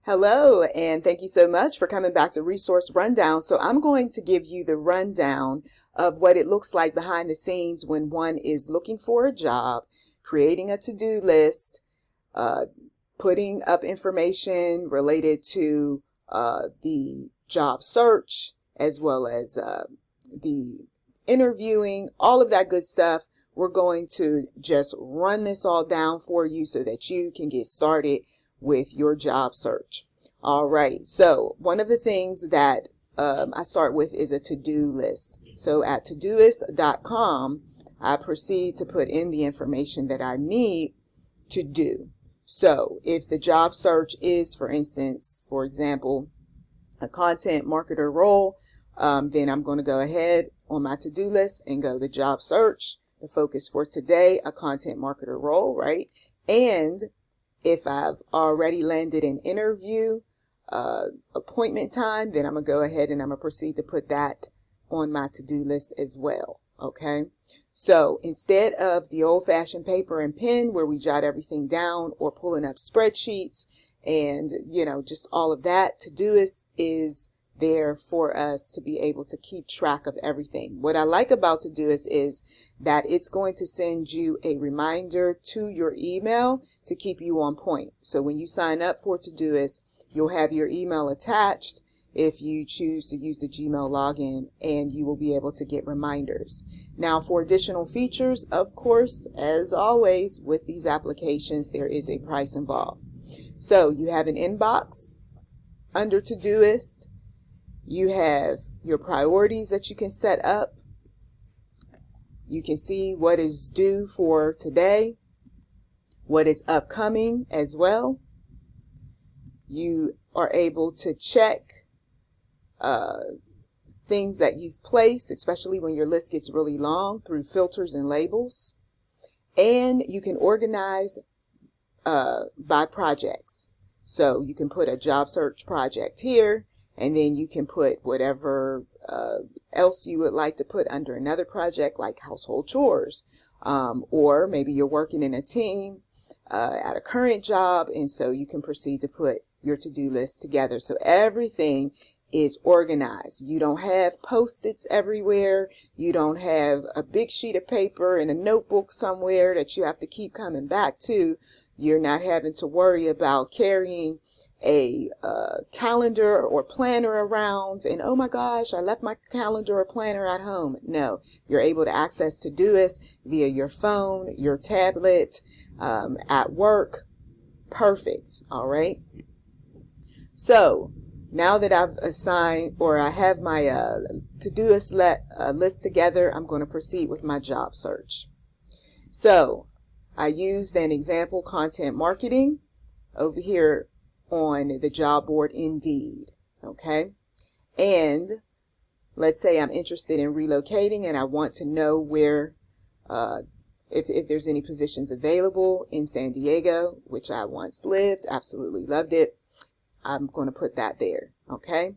Hello, and thank you so much for coming back to Resource Rundown. So I'm going to give you the rundown of what it looks like behind the scenes when one is looking for a job, creating a to-do list, putting up information related to the job search, as well as the interviewing, all of that good stuff. We're going to just run this all down for you so that you can get started with your job search. All right, so one of the things that I start with is a to-do list. So at todoist.com, I proceed to put in the information that I need to do. So if the job search is, for example, a content marketer role, then I'm going to go ahead on my to-do list and go the job search. The focus for today, a content marketer role, right? And if I've already landed an interview appointment time, then I'm going to go ahead and I'm going to proceed to put that on my to-do list as well. Okay. So instead of the old-fashioned paper and pen where we jot everything down or pulling up spreadsheets and, just all of that, Todoist is there for us to be able to keep track of everything. What I like about Todoist is that it's going to send you a reminder to your email to keep you on point. So when you sign up for Todoist, you'll have your email attached if you choose to use the Gmail login, and you will be able to get reminders. Now, for additional features, of course, as always with these applications, there is a price involved. So you have an inbox under Todoist. You have your priorities that you can set up. You can see what is due for today, what is upcoming as well. You are able to check things that you've placed, especially when your list gets really long, through filters and labels. And you can organize by projects. So you can put a job search project here, and then you can put whatever else you would like to put under another project, like household chores. Or maybe you're working in a team at a current job, and so you can proceed to put your to-do list together. So everything is organized. You don't have Post-its everywhere. You don't have a big sheet of paper and a notebook somewhere that you have to keep coming back to. You're not having to worry about carrying a calendar or planner around and, oh my gosh, I left my calendar or planner at home. No, you're able to access Todoist via your phone, your tablet, at work. Perfect. All right. So now that I've assigned, or I have my Todoist list together, I'm going to proceed with my job search. So I used an example content marketing over here on the job board Indeed. Okay. And let's say I'm interested in relocating and I want to know where, if there's any positions available in San Diego, which I once lived, absolutely loved it. I'm going to put that there. Okay.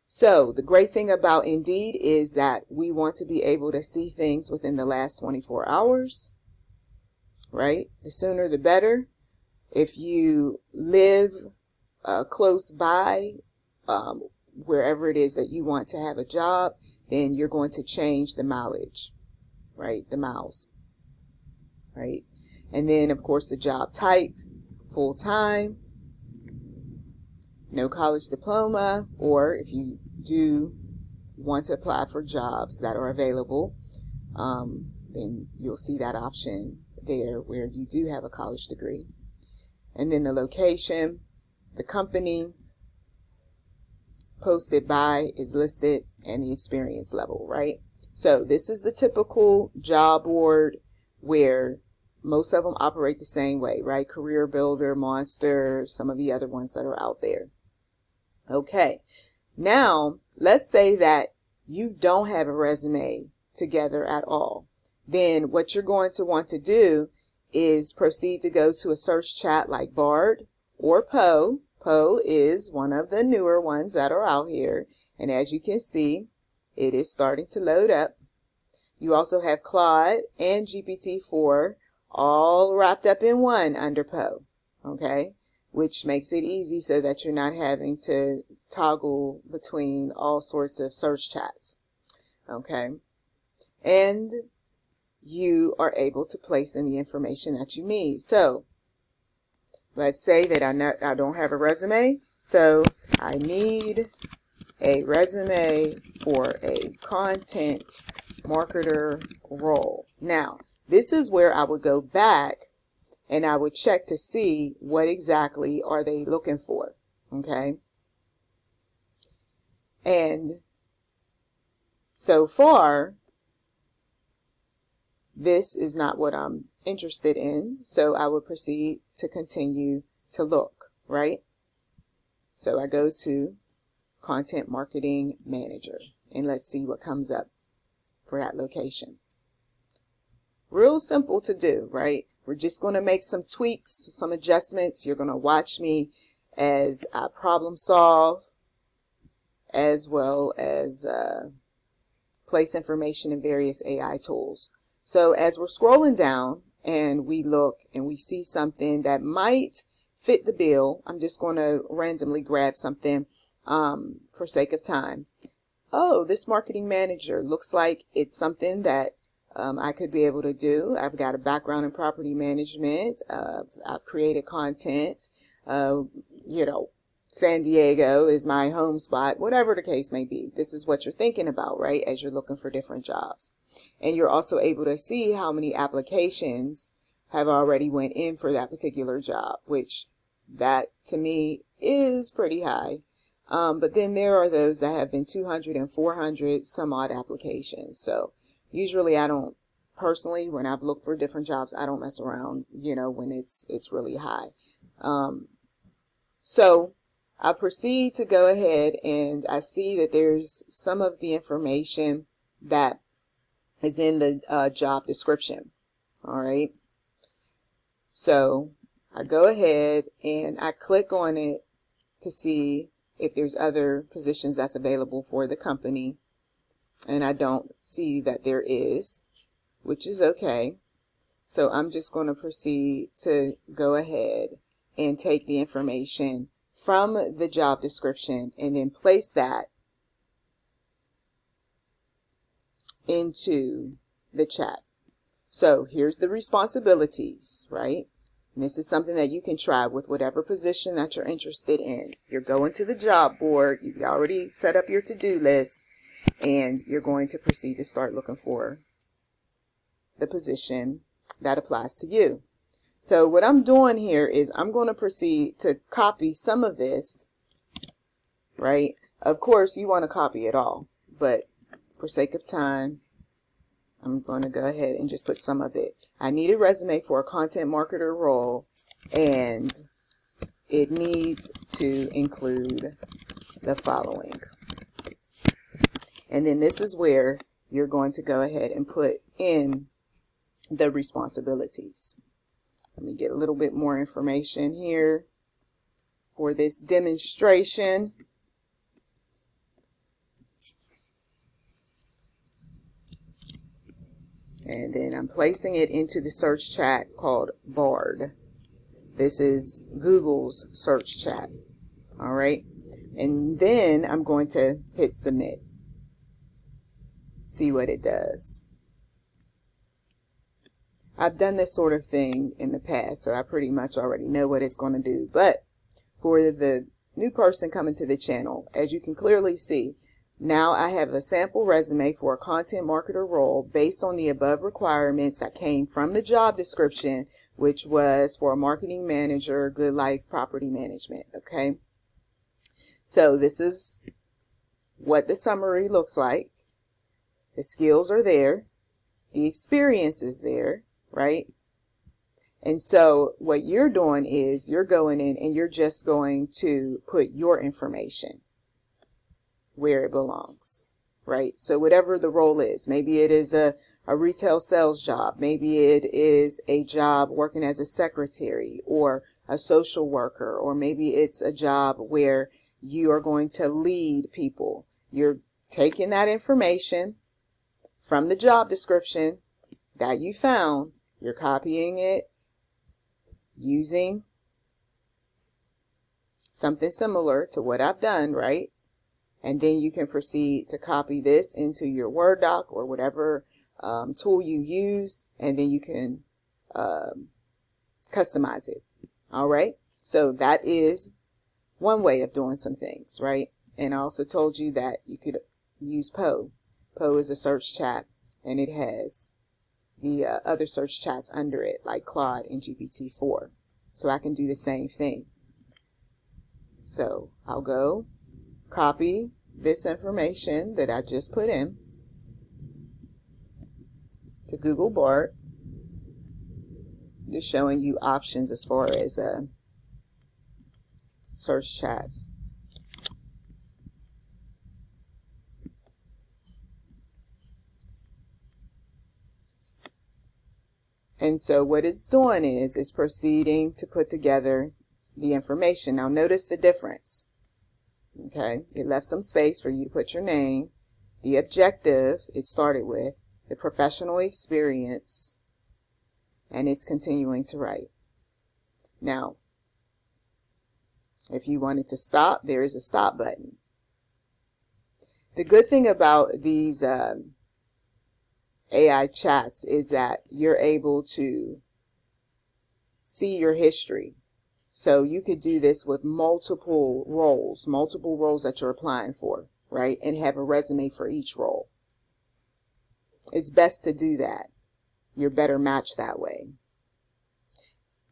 So the great thing about Indeed is that we want to be able to see things within the last 24 hours, right? The sooner the better. If you live close by, wherever it is that you want to have a job, then you're going to change the mileage, right? The miles, right? And then of course the job type, full-time, no college diploma, or if you do want to apply for jobs that are available, then you'll see that option there where you do have a college degree. And then the location, the company posted by is listed, and the experience level, right? So this is the typical job board where most of them operate the same way, right? Career Builder, Monster, some of the other ones that are out there. Okay, now let's say that you don't have a resume together at all. Then what you're going to want to do is proceed to go to a search chat like Bard or Poe. Poe is one of the newer ones that are out here. And as you can see, it is starting to load up. You also have Claude and GPT-4 all wrapped up in one under Poe. Okay. which makes it easy so that you're not having to toggle between all sorts of search chats. Okay. And you are able to place in the information that you need. So let's say that I don't have a resume. So I need a resume for a content marketer role. Now, this is where I would go back and I would check to see what exactly are they looking for. Okay. And so far, this is not what I'm interested in. So I would proceed to continue to look, right? So I go to Content Marketing Manager and let's see what comes up for that location. Real simple to do, right? We're just going to make some tweaks, some adjustments. You're going to watch me as I problem solve, as well as place information in various AI tools. So as we're scrolling down and we look and we see something that might fit the bill, I'm just going to randomly grab something for sake of time. Oh, this marketing manager looks like it's something that I could be able to do. I've got a background in property management. I've created content. San Diego is my home spot, whatever the case may be. This is what you're thinking about, right, as you're looking for different jobs. And you're also able to see how many applications have already went in for that particular job, which that to me is pretty high. But then there are those that have been 200 and 400 some odd applications. So usually I don't, personally, when I've looked for different jobs, I don't mess around, when it's really high. So I proceed to go ahead and I see that there's some of the information that is in the job description. All right. So I go ahead and I click on it to see if there's other positions that's available for the company. And I don't see that there is, which is okay. So I'm just going to proceed to go ahead and take the information from the job description and then place that into the chat. So here's the responsibilities, right? And this is something that you can try with whatever position that you're interested in. You're going to the job board. You've already set up your to-do list and you're going to proceed to start looking for the position that applies to you. So what I'm doing here is I'm going to proceed to copy some of this, right? Of course, you want to copy it all, but for sake of time, I'm going to go ahead and just put some of it. I need a resume for a content marketer role, and it needs to include the following. And then this is where you're going to go ahead and put in the responsibilities. Let me get a little bit more information here for this demonstration. And then I'm placing it into the search chat called Bard. This is Google's search chat. All right. And then I'm going to hit submit. See what it does. I've done this sort of thing in the past, so I pretty much already know what it's going to do. But for the new person coming to the channel, as you can clearly see, now I have a sample resume for a content marketer role based on the above requirements that came from the job description, which was for a marketing manager, Good Life Property Management. Okay. So this is what the summary looks like. The skills are there. The experience is there, right? And so what you're doing is you're going in and you're just going to put your information where it belongs, right? So whatever the role is, maybe it is a retail sales job. Maybe it is a job working as a secretary or a social worker, or maybe it's a job where you are going to lead people. You're taking that information from the job description that you found, you're copying it using something similar to what I've done, right? And then you can proceed to copy this into your Word doc or whatever tool you use, and then you can customize it. All right. So that is one way of doing some things, right? And I also told you that you could use Poe. Poe is a search chat, and it has the other search chats under it, like Claude and GPT-4. So I can do the same thing. So I'll go copy this information that I just put in to Google Bard, just showing you options as far as search chats. And so what it's doing is it's proceeding to put together the information. Now notice the difference. Okay, it left some space for you to put your name, the objective it started with, the professional experience, and it's continuing to write. Now, if you wanted to stop, there is a stop button. The good thing about these AI chats is that you're able to see your history. So you could do this with multiple roles that you're applying for, right? And have a resume for each role. It's best to do that. You're better matched that way.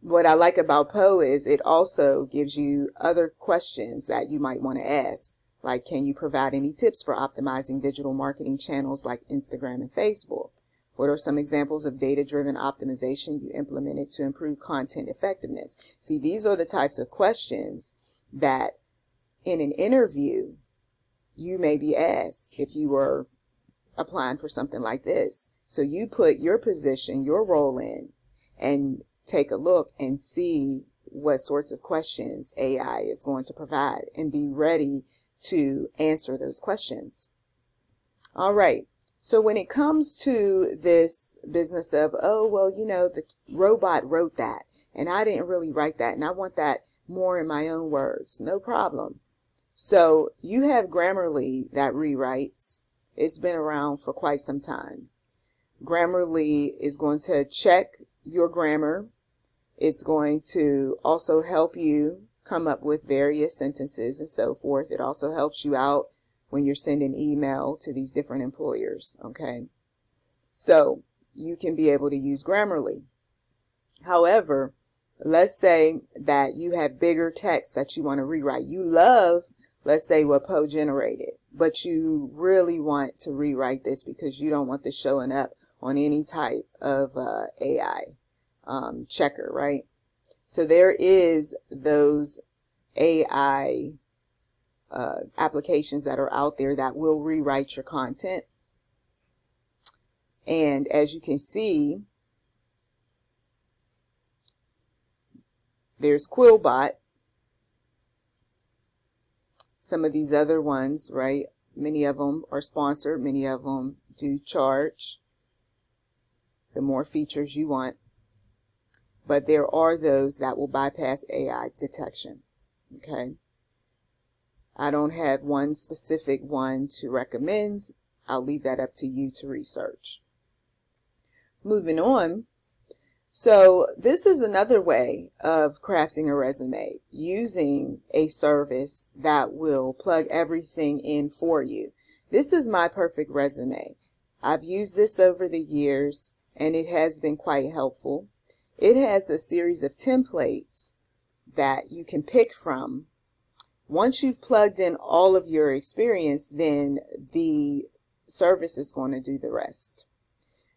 What I like about Poe is it also gives you other questions that you might want to ask. Like, can you provide any tips for optimizing digital marketing channels like Instagram and Facebook? What are some examples of data-driven optimization you implemented to improve content effectiveness? See, these are the types of questions that in an interview you may be asked if you were applying for something like this. So you put your position, your role in, and take a look and see what sorts of questions AI is going to provide and be ready to answer those questions. All right. So when it comes to this business of, oh, well, you know, the robot wrote that and I didn't really write that and I want that more in my own words, no problem. So you have Grammarly that rewrites. It's been around for quite some time. Grammarly is going to check your grammar. It's going to also help you come up with various sentences and so forth. It also helps you out when you're sending email to these different employers, okay? So you can be able to use Grammarly. However, let's say that you have bigger text that you want to rewrite. You love, let's say, what Poe generated, but you really want to rewrite this because you don't want this showing up on any type of AI checker, right? So there is those AI applications that are out there that will rewrite your content. And as you can see, there's Quillbot. Some of these other ones, right? Many of them are sponsored. Many of them do charge the more features you want. But there are those that will bypass AI detection. Okay. I don't have one specific one to recommend. I'll leave that up to you to research. Moving on. So this is another way of crafting a resume, using a service that will plug everything in for you. This is My Perfect Resume. I've used this over the years and it has been quite helpful. It has a series of templates that you can pick from. Once you've plugged in all of your experience, then the service is going to do the rest.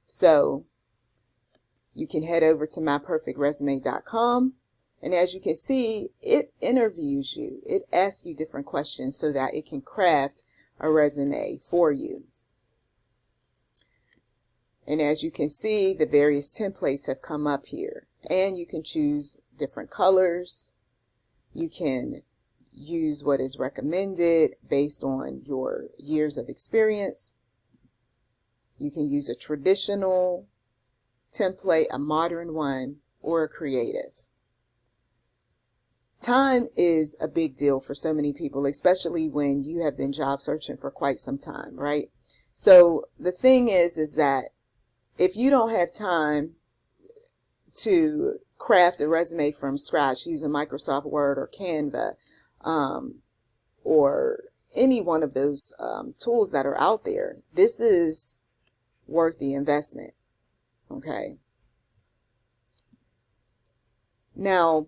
So you can head over to myperfectresume.com, and as you can see, it interviews you. It asks you different questions so that it can craft a resume for you. And as you can see, the various templates have come up here, and you can choose different colors. You can use what is recommended based on your years of experience. You can use a traditional template, a modern one, or a creative. Time is a big deal for so many people, especially when you have been job searching for quite some time, right? So the thing is that if you don't have time to craft a resume from scratch using Microsoft Word or Canva, or any one of those tools that are out there, this is worth the investment. Okay. Now,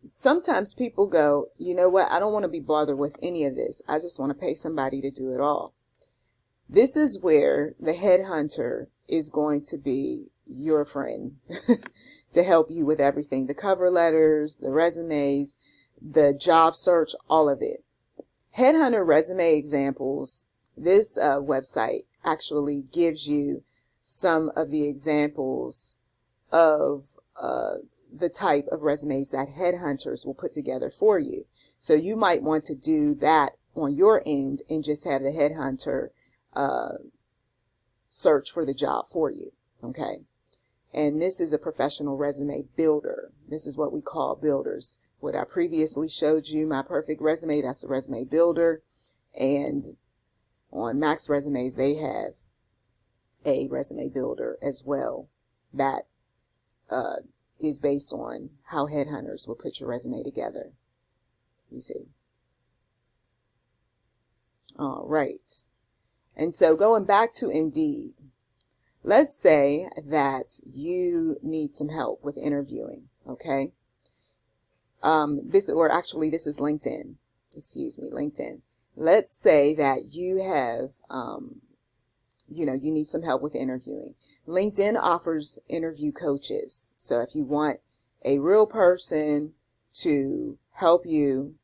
sometimes people go, you know what, I don't want to be bothered with any of this. I just want to pay somebody to do it all. This is where the headhunter is going to be your friend to help you with everything. The cover letters, the resumes, the job search, all of it. Headhunter resume examples. This website actually gives you some of the examples of the type of resumes that headhunters will put together for you. So you might want to do that on your end and just have the headhunter search for the job for you. Okay. And this is a professional resume builder. This is what we call builders. What I previously showed you, my perfect resume, that's a resume builder. And on Max Resumes, they have a resume builder as well that is based on how headhunters will put your resume together. You see. All right. And so going back to Indeed, let's say that you need some help with interviewing. Okay. This is LinkedIn. Excuse me, LinkedIn. Let's say that you have, you need some help with interviewing. LinkedIn offers interview coaches. So if you want a real person to help you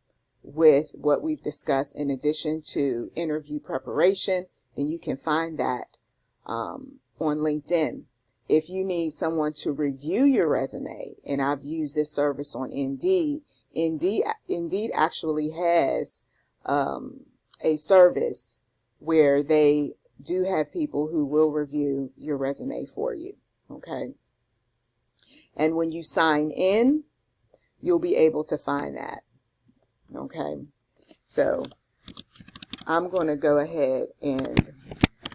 with what we've discussed in addition to interview preparation, then you can find that on LinkedIn. If you need someone to review your resume, and I've used this service on Indeed, Indeed actually has a service where they do have people who will review your resume for you. Okay. And when you sign in, you'll be able to find that. Okay. So I'm going to go ahead and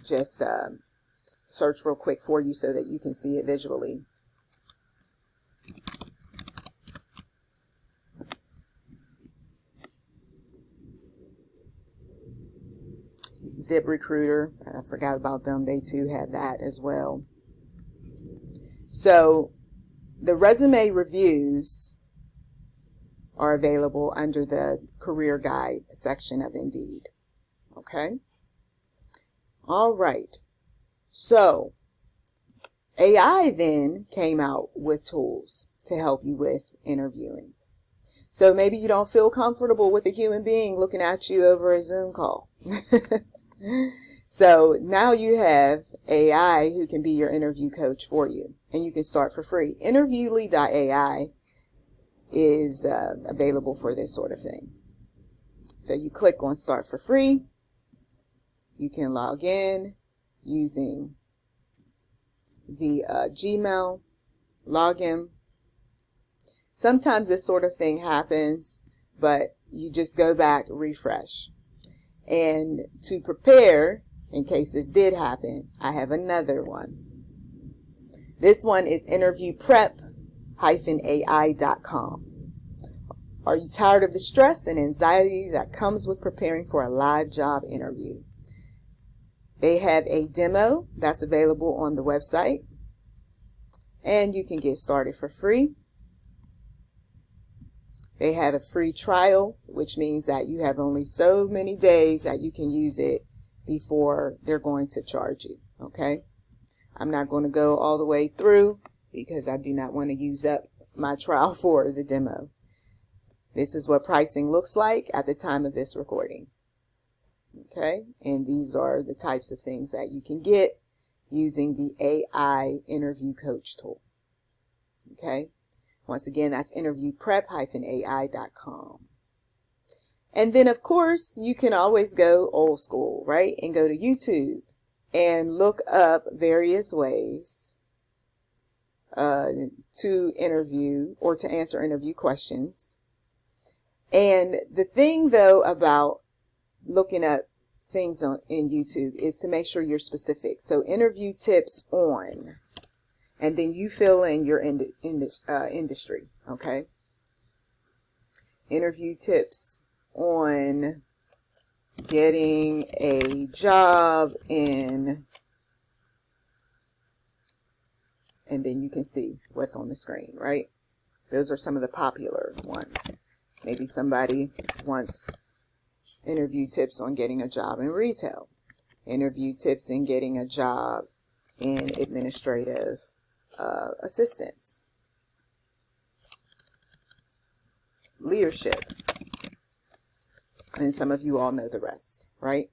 just search real quick for you so that you can see it visually. ZipRecruiter, I forgot about them. They too have that as well. So the resume reviews are available under the career guide section of Indeed. Okay. All right. So AI then came out with tools to help you with interviewing. So maybe you don't feel comfortable with a human being looking at you over a Zoom call. So now you have AI who can be your interview coach for you, and you can start for free. Interviewly.ai is available for this sort of thing. So you click on start for free. You can log in using the Gmail login. Sometimes this sort of thing happens, but you just go back, refresh. And to prepare, in case this did happen, I have another one. This one is interviewprep-ai.com. Are you tired of the stress and anxiety that comes with preparing for a live job interview? They have a demo that's available on the website, and you can get started for free. They have a free trial, which means that you have only so many days that you can use it before they're going to charge you. Okay. I'm not going to go all the way through because I do not want to use up my trial for the demo. This is what pricing looks like at the time of this recording. Okay. And these are the types of things that you can get using the AI interview coach tool. Okay. Once again, that's interviewprep-ai.com. And then, of course, you can always go old school, right? And go to YouTube and look up various ways to interview or to answer interview questions And the thing though about looking up things in YouTube is to make sure you're specific. So interview tips on, and then you fill in your industry, okay? Interview tips on getting a job in, and then you can see what's on the screen, right? Those are some of the popular ones. Maybe somebody wants interview tips on getting a job in retail, interview tips in getting a job in administrative assistance, leadership, and some of you all know the rest, right?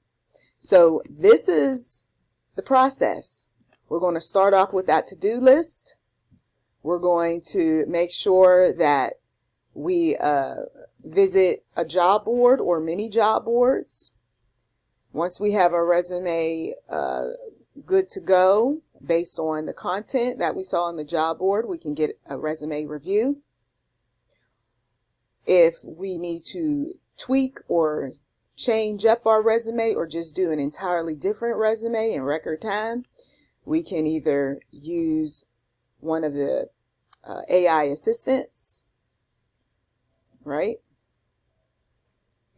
So this is the process. We're going to start off with that to-do list. We're going to make sure that we visit a job board or many job boards. Once we have our resume good to go based on the content that we saw on the job board, we can get a resume review. If we need to tweak or change up our resume or just do an entirely different resume in record time, we can either use one of the AI assistants, right?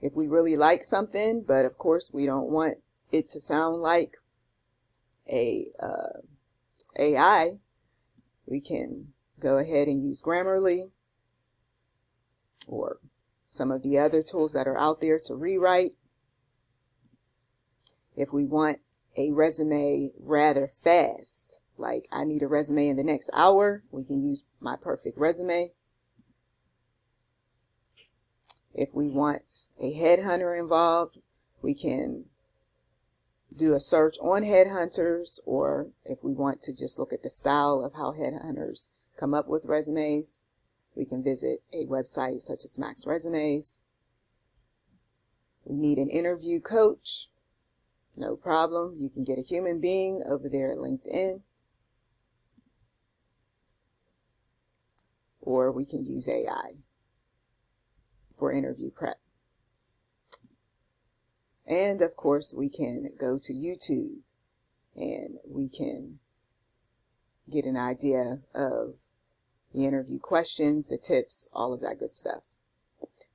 If we really like something, but of course we don't want it to sound like a AI, we can go ahead and use Grammarly or some of the other tools that are out there to rewrite. If we want a resume rather fast, like I need a resume in the next hour, we can use My Perfect Resume. If we want a headhunter involved, we can do a search on headhunters, or if we want to just look at the style of how headhunters come up with resumes, we can visit a website such as Max Resumes. We need an interview coach. No problem. You can get a human being over there at LinkedIn. Or we can use AI for interview prep. And of course, we can go to YouTube and we can get an idea of the interview questions, the tips, all of that good stuff.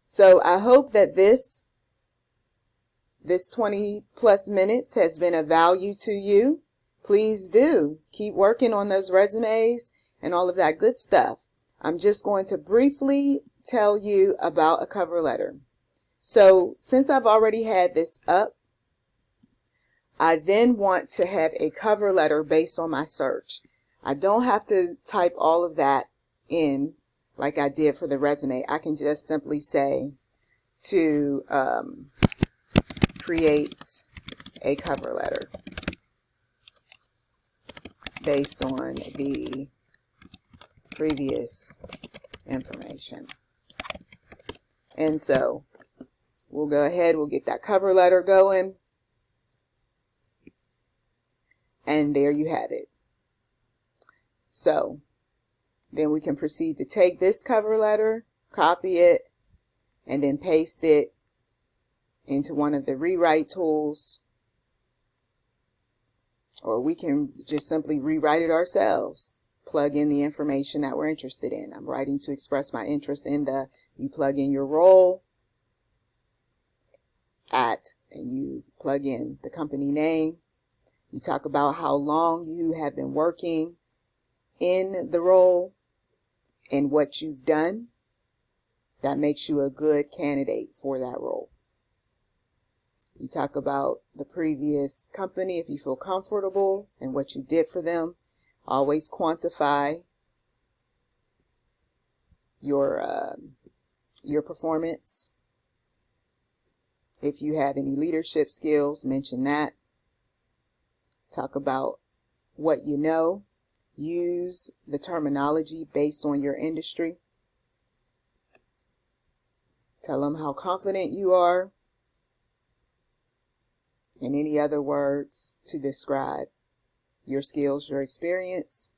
So I hope that this 20 plus minutes has been of value to you. Please do keep working on those resumes and all of that good stuff. I'm just going to briefly tell you about a cover letter. So since I've already had this up, I then want to have a cover letter based on my search. I don't have to type all of that in like I did for the resume. I can just simply say to create a cover letter based on the previous information. And so we'll go ahead, we'll get that cover letter going. And there you have it. So then we can proceed to take this cover letter, copy it, and then paste it into one of the rewrite tools. Or we can just simply rewrite it ourselves. Plug in the information that we're interested in. I'm writing to express my interest in the, you plug in your role at, and you plug in the company name. You talk about how long you have been working in the role and what you've done. That makes you a good candidate for that role. You talk about the previous company if you feel comfortable and what you did for them. Always quantify your performance. If you have any leadership skills, mention that. Talk about what you know. Use the terminology based on your industry. Tell them how confident you are, and any other words to describe your skills, your experience,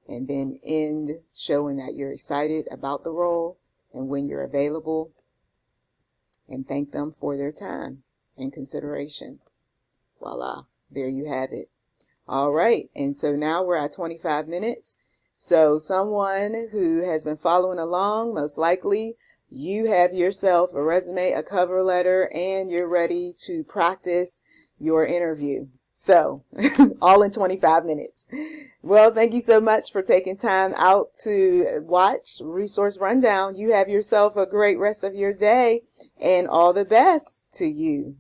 and then end showing that you're excited about the role and when you're available. and thank them for their time and consideration. Voila, there you have it. All right, and so now we're at 25 minutes. So someone who has been following along, most likely you have yourself a resume, a cover letter, and you're ready to practice your interview. So all in 25 minutes. Well, thank you so much for taking time out to watch Resource Rundown. You have yourself a great rest of your day, and all the best to you.